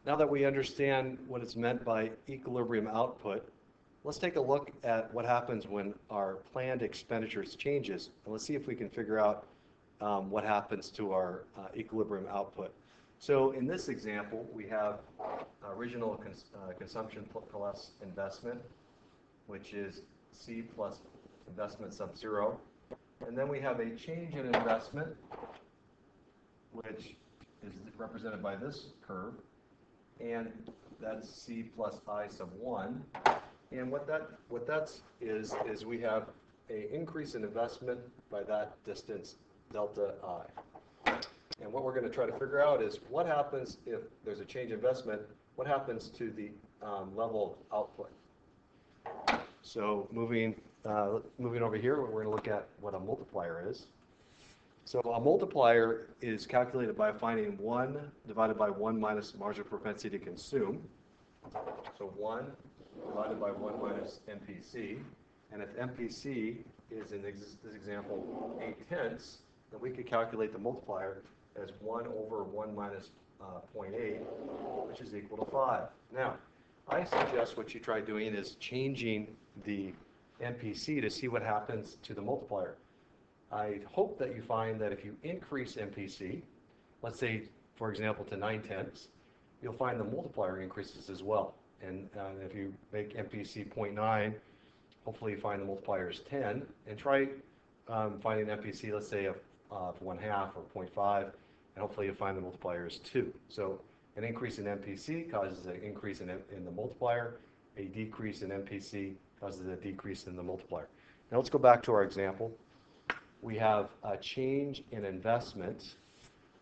Now that we understand what is meant by equilibrium output, let's take a look at what happens when our planned expenditures changes, and let's see if we can figure out what happens to our equilibrium output. So in this example, we have original consumption plus investment, which is C plus investment sub 0. And then we have a change in investment, which is represented by this curve. And that's C plus I sub 1. And what that is we have an increase in investment by that distance, delta I. And what we're going to try to figure out is what happens if there's a change in investment, what happens to the level of output. So moving over here, we're going to look at what a multiplier is. So a multiplier is calculated by finding 1 divided by 1 minus marginal propensity to consume. So 1 divided by 1 minus MPC. And if MPC is, in this example, 8/10, then we could calculate the multiplier as 1 over 1 minus 0.8, which is equal to 5. Now, I suggest what you try doing is changing the MPC to see what happens to the multiplier. I hope that you find that if you increase MPC, let's say, for example, to 9/10, you'll find the multiplier increases as well. And if you make MPC 0.9, hopefully you find the multiplier is 10. And try finding MPC, let's say, of 1/2 or 0.5, and hopefully you find the multiplier is 2. So an increase in MPC causes an increase in the multiplier. A decrease in MPC causes a decrease in the multiplier. Now let's go back to our example. We have a change in investment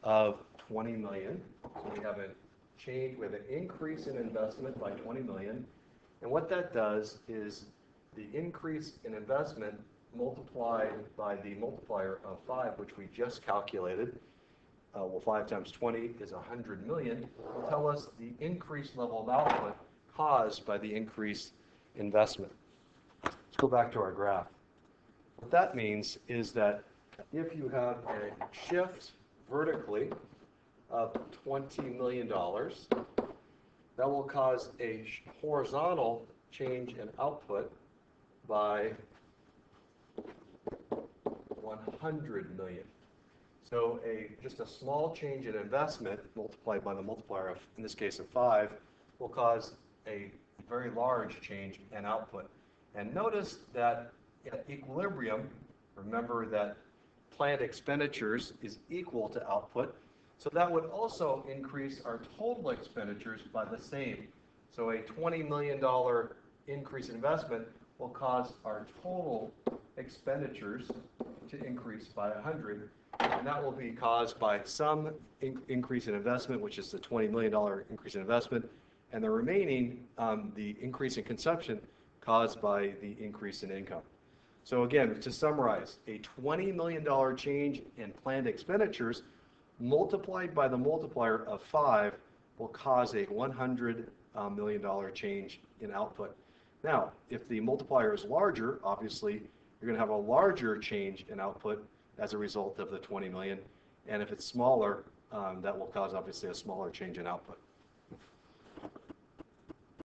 of 20 million. So we have a change with an increase in investment by 20 million. And what that does is the increase in investment multiplied by the multiplier of 5, which we just calculated. Well, 5 times 20 is 100 million. Will tell us the increased level of output caused by the increased investment. Let's go back to our graph. What that means is that if you have a shift vertically of $20 million, that will cause a horizontal change in output by 100 million. So just a small change in investment multiplied by the multiplier of, in this case, of 5, will cause a very large change in output. And notice that at equilibrium, remember that planned expenditures is equal to output. So that would also increase our total expenditures by the same. So a $20 million increase in investment will cause our total expenditures to increase by 100. And that will be caused by some increase in investment, which is the $20 million increase in investment, and the remaining, the increase in consumption caused by the increase in income. So again, to summarize, a $20 million change in planned expenditures multiplied by the multiplier of 5 will cause a $100 million change in output. Now, if the multiplier is larger, obviously, you're going to have a larger change in output as a result of the 20 million. And if it's smaller, that will cause, obviously, a smaller change in output.